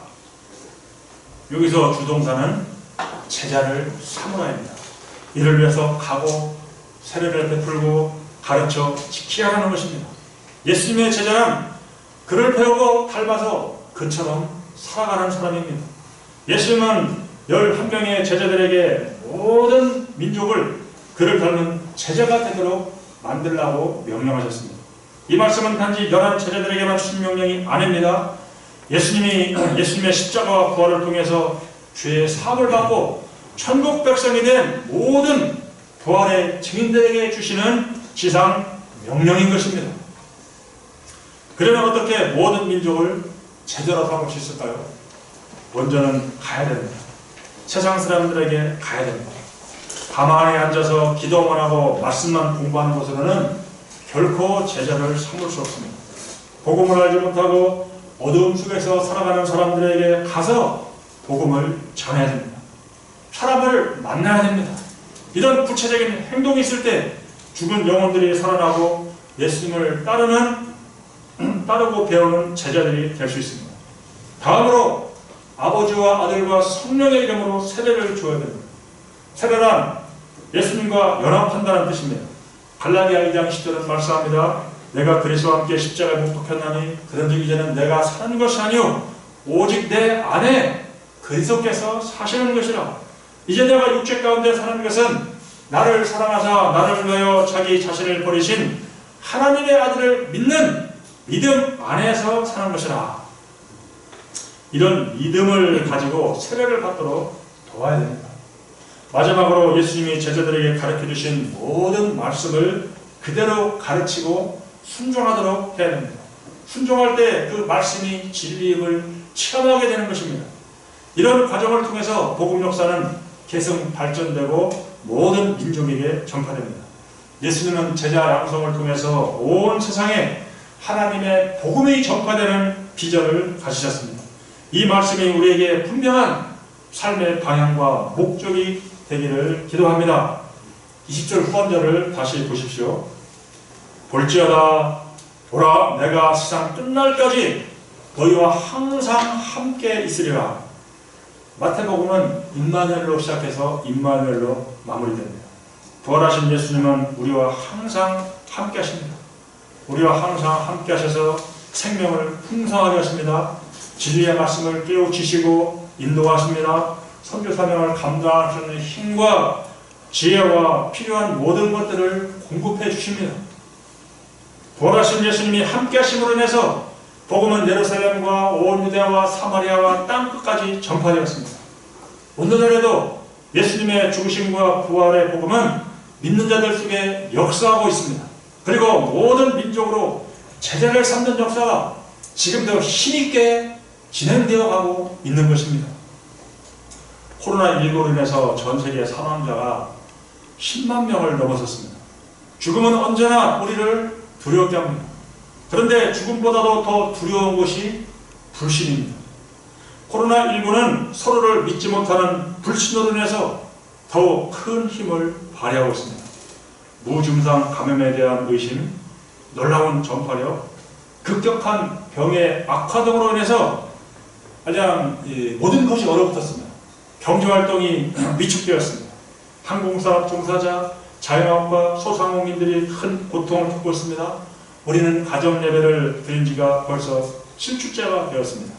여기서 주동사는 제자를 삼으라입니다. 이를 위해서 가고 세례를 베풀고 가르쳐 지키야 하는 것입니다. 예수님의 제자는 그를 배우고 닮아서 그처럼 살아가는 사람입니다. 예수님은 11명의 제자들에게 모든 민족을 그를 닮은 제자가 되도록 만들라고 명령하셨습니다. 이 말씀은 단지 11 제자들에게만 주신 명령이 아닙니다. 예수님의 십자가와 부활을 통해서 죄의 사함을 받고 천국 백성이 된 모든 부활의 증인들에게 주시는 지상 명령인 것입니다. 그러면 어떻게 모든 민족을 제자로 삼을 수 있을까요? 먼저는 가야 됩니다. 세상 사람들에게 가야 됩니다. 가만히 앉아서 기도만 하고 말씀만 공부하는 것으로는 결코 제자를 삼을 수 없습니다. 복음을 알지 못하고 어두움 속에서 살아가는 사람들에게 가서 복음을 전해야 됩니다. 사람을 만나야 됩니다. 이런 구체적인 행동이 있을 때 죽은 영혼들이 살아나고 예수님을 따르고 배우는 제자들이 될 수 있습니다. 다음으로 아버지와 아들과 성령의 이름으로 세례를 줘야 됩니다. 세례란 예수님과 연합한다는 뜻입니다. 갈라디아 2장 10절은 말씀합니다. 내가 그리스도와 함께 십자가에 못 박혔나니 그런즉 이제는 내가 사는 것이 아니요 오직 내 안에 그리스도께서 사시는 것이라. 이제 내가 육체 가운데 사는 것은 나를 사랑하사 나를 위하여 자기 자신을 버리신 하나님의 아들을 믿는 믿음 안에서 사는 것이라. 이런 믿음을 가지고 세례를 받도록 도와야 됩니다. 마지막으로 예수님이 제자들에게 가르쳐 주신 모든 말씀을 그대로 가르치고 순종하도록 해야 됩니다. 순종할 때 그 말씀이 진리임을 체험하게 되는 것입니다. 이런 과정을 통해서 복음 역사는 계속 발전되고 모든 민족에게 전파됩니다. 예수님은 제자 양성을 통해서 온 세상에 하나님의 복음이 전파되는 비전을 가지셨습니다. 이 말씀이 우리에게 분명한 삶의 방향과 목적이 되기를 기도합니다. 20절 후반절을 다시 보십시오. 볼지어다 보라 내가 세상 끝날까지 너희와 항상 함께 있으리라. 마태복음은 임마누엘로 시작해서 임마누엘로 마무리됩니다. 부활하신 예수님은 우리와 항상 함께 하십니다. 우리와 항상 함께 하셔서 생명을 풍성하게 하십니다. 진리의 말씀을 깨우치시고 인도하십니다. 선교 사명을 감당하시는 힘과 지혜와 필요한 모든 것들을 공급해 주십니다. 부활하신 예수님이 함께 하심으로 인해서 복음은 예루살렘과 온 유대와 사마리아와 땅끝까지 전파되었습니다. 오늘날에도 예수님의 죽으심과 부활의 복음은 믿는 자들 속에 역사하고 있습니다. 그리고 모든 민족으로 제자를 삼는 역사가 지금도 힘있게 진행되어 가고 있는 것입니다. 코로나19로 인해서 전 세계 사망자가 10만 명을 넘어섰습니다. 죽음은 언제나 우리를 두렵게 합니다. 그런데 죽음보다도 더 두려운 것이 불신입니다. 코로나19는 서로를 믿지 못하는 불신으로 인해서 더욱 큰 힘을 발휘하고 있습니다. 무증상 감염에 대한 의심, 놀라운 전파력, 급격한 병의 악화 등으로 인해서 가장 모든 것이 얼어붙었습니다. 경제활동이 위축되었습니다. 항공사업 종사자, 자영업과 소상공인들이 큰 고통을 겪고 있습니다. 우리는 가정예배를 드린 지가 벌써 7주째가 되었습니다.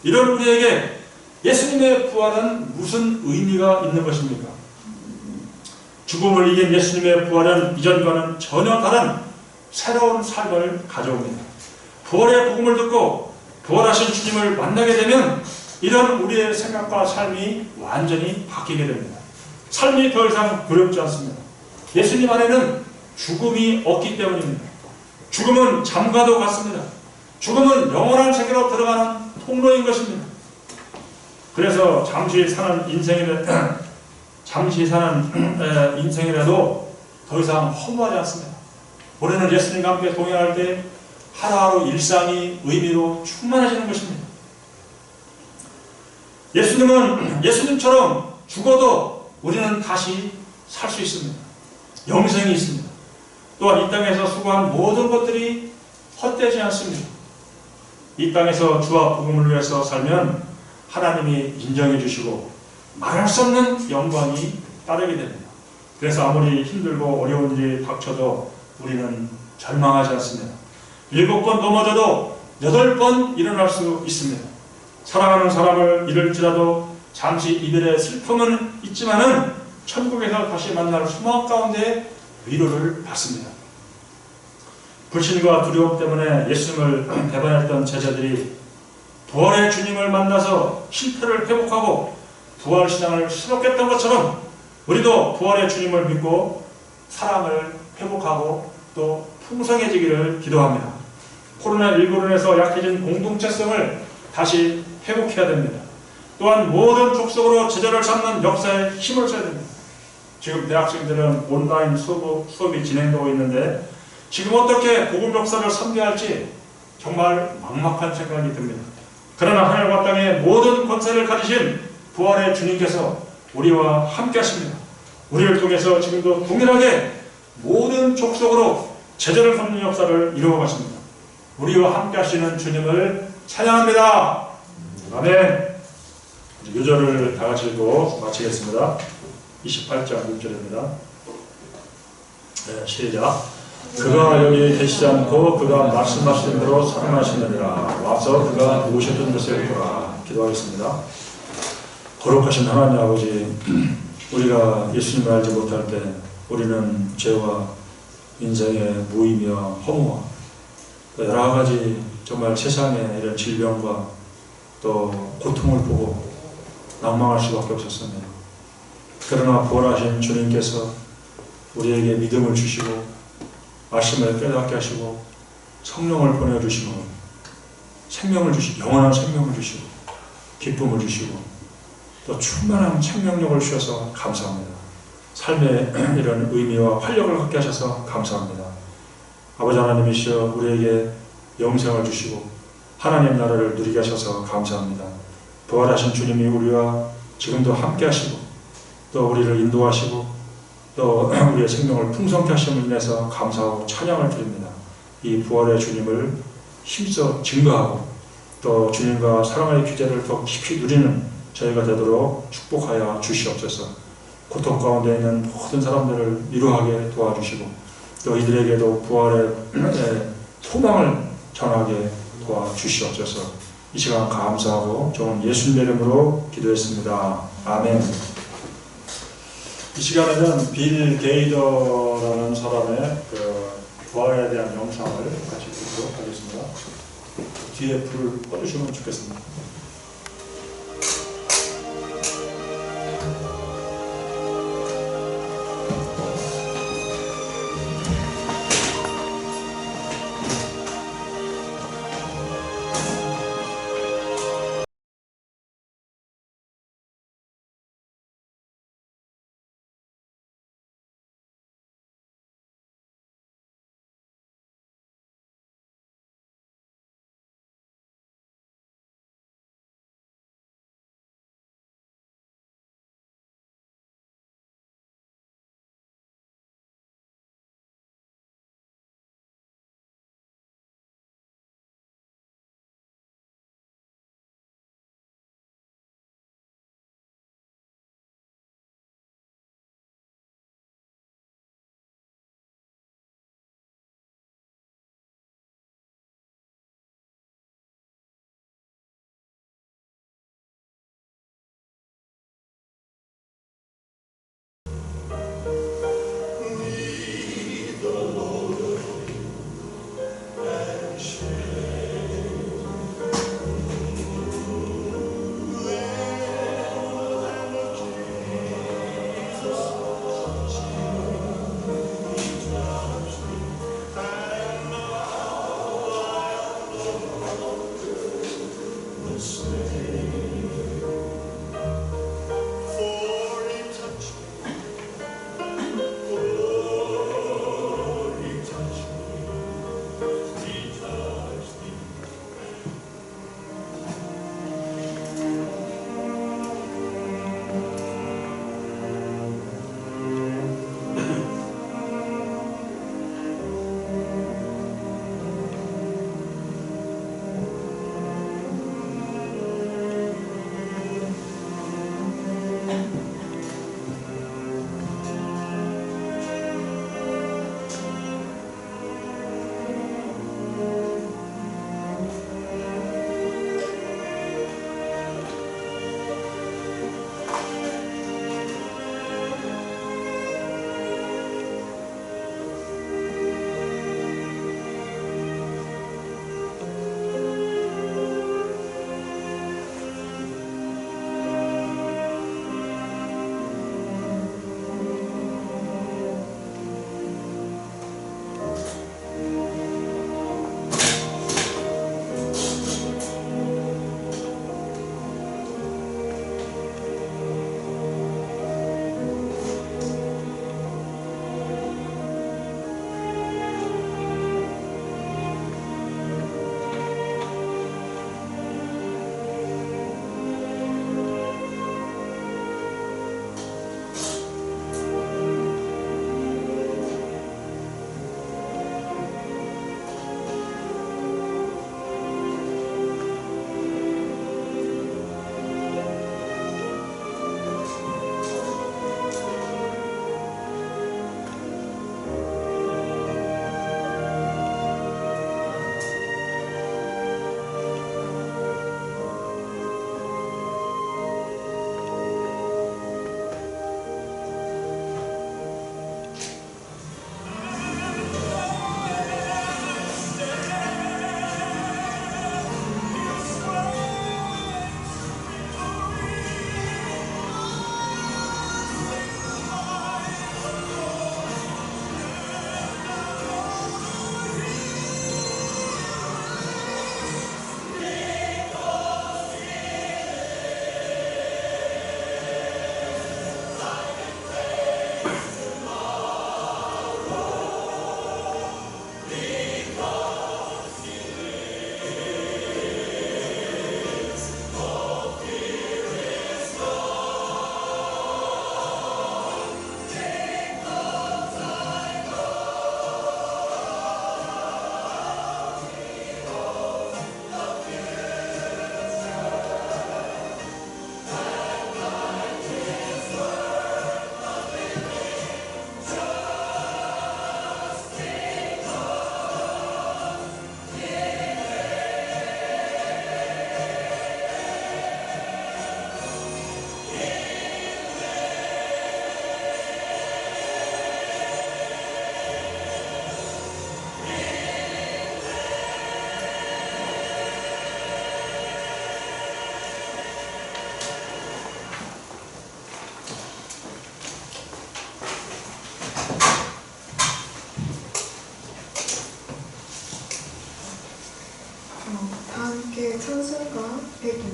이런 우리에게 예수님의 부활은 무슨 의미가 있는 것입니까? 죽음을 이긴 예수님의 부활은 이전과는 전혀 다른 새로운 삶을 가져옵니다. 부활의 복음을 듣고 부활하신 주님을 만나게 되면 이런 우리의 생각과 삶이 완전히 바뀌게 됩니다. 삶이 더 이상 두렵지 않습니다. 예수님 안에는 죽음이 없기 때문입니다. 죽음은 잠과도 같습니다. 죽음은 영원한 세계로 들어가는 통로인 것입니다. 그래서 잠시 사는 인생이라도 더 이상 허무하지 않습니다. 우리는 예수님과 함께 동행할 때 하루하루 일상이 의미로 충만해지는 것입니다. 예수님은 예수님처럼 죽어도 우리는 다시 살 수 있습니다. 영생이 있습니다. 또한 이 땅에서 수고한 모든 것들이 헛되지 않습니다. 이 땅에서 주와 복음을 위해서 살면 하나님이 인정해 주시고 말할 수 없는 영광이 따르게 됩니다. 그래서 아무리 힘들고 어려운 일이 닥쳐도 우리는 절망하지 않습니다. 7번 넘어져도 8번 일어날 수 있습니다. 사랑하는 사람을 잃을지라도 잠시 이별의 슬픔은 있지만은 천국에서 다시 만날 소망 가운데 위로를 받습니다. 불신과 두려움 때문에 예수님을 배반했던 제자들이 부활의 주님을 만나서 실패를 회복하고 부활신앙을 수록했던 것처럼 우리도 부활의 주님을 믿고 사랑을 회복하고 또 풍성해지기를 기도합니다. 코로나19로 인해서 약해진 공동체성을 다시 회복해야 됩니다. 또한 모든 족속으로 제자를 삼는 역사에 힘을 써야 됩니다. 지금 대학생들은 온라인 수업이 진행되고 있는데 지금 어떻게 복음 역사를 선교할지 정말 막막한 생각이 듭니다. 그러나 하늘과 땅의 모든 권세를 가지신 부활의 주님께서 우리와 함께 하십니다. 우리를 통해서 지금도 동일하게 모든 족속으로 제자를 삼는 역사를 이루어 가십니다. 우리와 함께 하시는 주님을 찬양합니다. 아멘. 요절을 다 같이 읽고 마치겠습니다. 28장 6절입니다. 네, 시작. 그가 여기 계시지 않고 그가 말씀하신 대로 살아나시느니라. 와서 그가 모셨던 곳에 보라. 기도하겠습니다. 거룩하신 하나님 아버지, 우리가 예수님을 알지 못할 때 우리는 죄와 인생의 무의미와 허무와 여러 가지 정말 세상의 이런 질병과 또 고통을 보고 낭망할 수밖에 없었습니다. 그러나 부활하신 주님께서 우리에게 믿음을 주시고 말씀을 깨닫게 하시고 성령을 보내주시고 생명을 주시고 영원한 생명을 주시고 기쁨을 주시고 또 충만한 생명력을 주셔서 감사합니다. 삶의 이런 의미와 활력을 갖게 하셔서 감사합니다. 아버지 하나님이시여 우리에게 영생을 주시고 하나님 나라를 누리게 하셔서 감사합니다. 부활하신 주님이 우리와 지금도 함께 하시고 또 우리를 인도하시고 또 우리의 생명을 풍성케 하심을 인해서 감사하고 찬양을 드립니다. 이 부활의 주님을 힘써 증거하고 또 주님과 사랑의 규제를 더 깊이 누리는 저희가 되도록 축복하여 주시옵소서. 고통 가운데 있는 모든 사람들을 위로하게 도와주시고 또 이들에게도 부활의 소망을 전하게 도와주시옵소서. 이 시간 감사하고 좋은 예수님의 이름으로 기도했습니다. 아멘. 이 시간에는 빌 게이더라는 사람의 부활에 대한 영상을 같이 보도록 하겠습니다. 뒤에 불을 꺼주시면 좋겠습니다.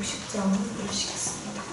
60장을 읽으시겠습니다.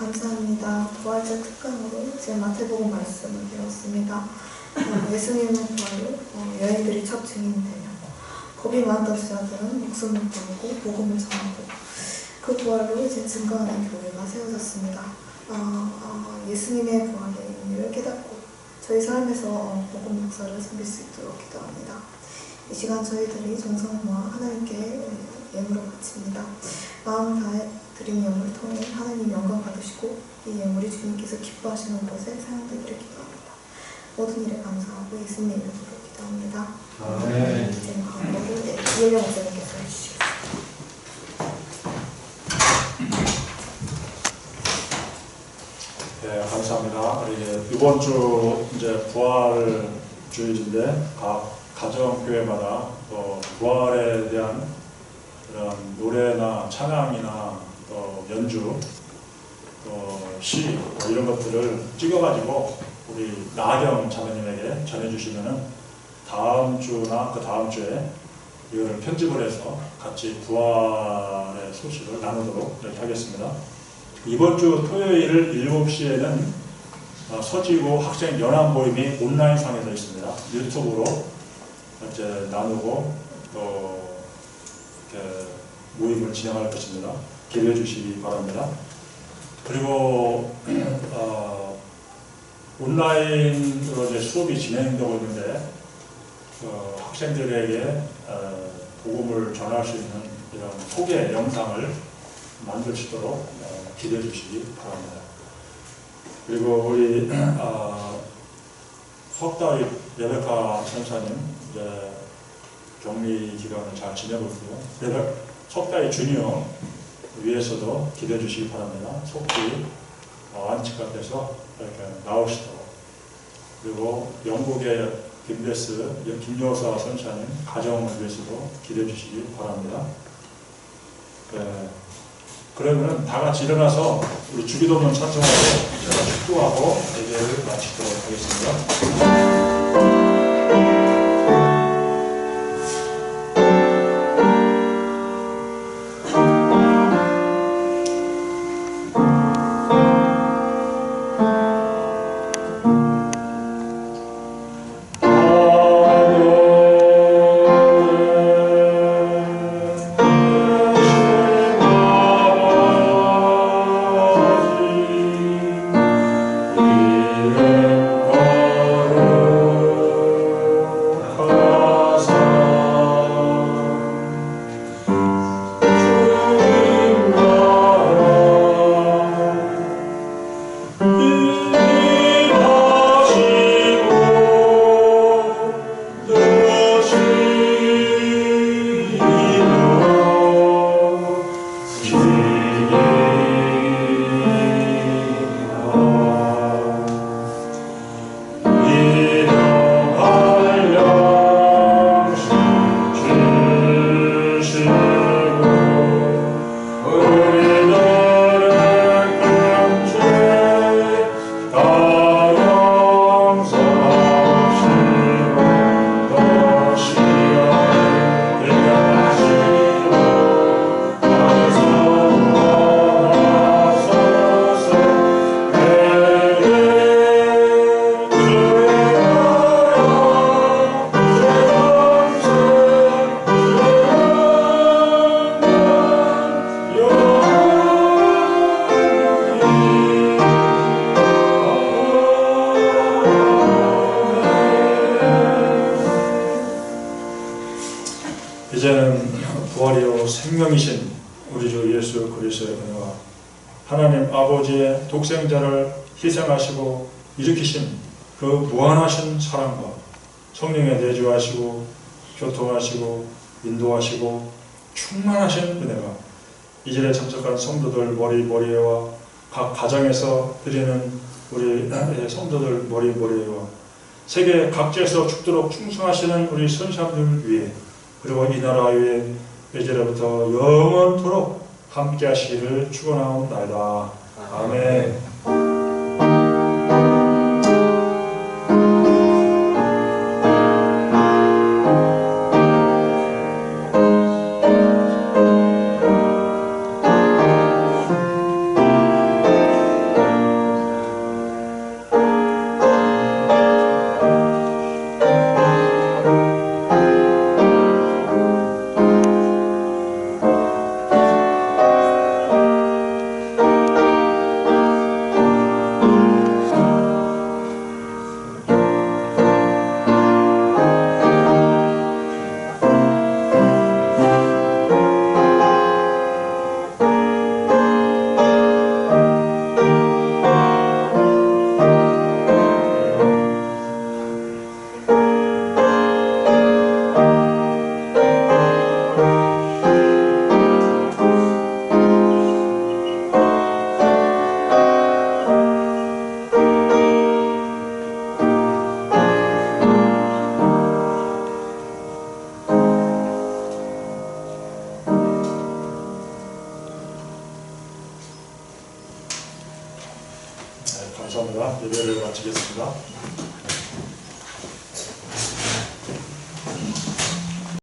감사합니다. 부활절 특강으로 제 마태복음 말씀을 배웠습니다. 예수님의 부활로 여인들이 첫 증인되며 겁이 많았던 제자들은 목숨을 걸고 복음을 전하고 그 부활로 이제 증거하는 교회가 세워졌습니다. 예수님의 부활의 의미를 깨닫고 저희 삶에서 복음 역사를 섬길 수 있도록 기도합니다. 이 시간 저희들이 정성과 하나님께 예물을 바칩니다. 마음 다해 드린 예물을 통해 하나님 영광 받으시고 이 예물이 주님께서 기뻐하시는 곳에 사용되기를 기도합니다. 모든 일에 감사하고 예수님의 이름으로 기도합니다. 아멘. 이제 마음으로 이혜령 목사님께서 해주시겠습니다. 네, 감사합니다. 우리 이번 주 이제 부활 주일인데 각 가정교회마다 또 부활에 대한 그런 노래나 찬양이나 또 연주, 또 시 이런 것들을 찍어가지고 우리 나경 자매님에게 전해주시면은 다음 주나 그 다음 주에 이거를 편집을 해서 같이 부활의 소식을 나누도록 이렇게 하겠습니다. 이번 주 토요일 7시에는 서지구 학생 연합 모임이 온라인상에서 있습니다. 유튜브로 이제 나누고 또 이렇게 모임을 진행할 것입니다. 기대해 주시기 바랍니다. 그리고 온라인으로 이제 수업이 진행되고 있는데 학생들에게 복음을 전할 수 있는 이런 소개 영상을 만들 수 있도록 기대해 주시기 바랍니다. 그리고 우리 석다윗 레베카 선사님 이제 격리 기간을 잘 지내고 있고요. 석다윗 주니어 위해서도 기대해 주시기 바랍니다. 속히 안치가 돼서 이렇게 나오시도록. 그리고 영국의 김여사 선사님 가정을 위해서도 기대해 주시기 바랍니다. 그러면 다 같이 일어나서 우리 주기도문 찬송하고 제가 축도하고 예배를 마치도록 하겠습니다. 이제는 부활이요 생명이신 우리 주 예수 그리스도의 은혜와 하나님 아버지의 독생자를 희생하시고 일으키신 그 무한하신 사랑과 성령의 내주하시고 교통하시고 인도하시고 충만하신 은혜가 이 자리에 참석한 성도들 머리머리와 각 가정에서 드리는 우리 성도들 머리머리와 세계 각지에서 죽도록 충성하시는 우리 선사님들 위해 그리고 이 나라 위에 이제로부터 영원토록 함께 하시기를 축원하옵나이다. 아멘. 감사합니다. 예배를 마치겠습니다.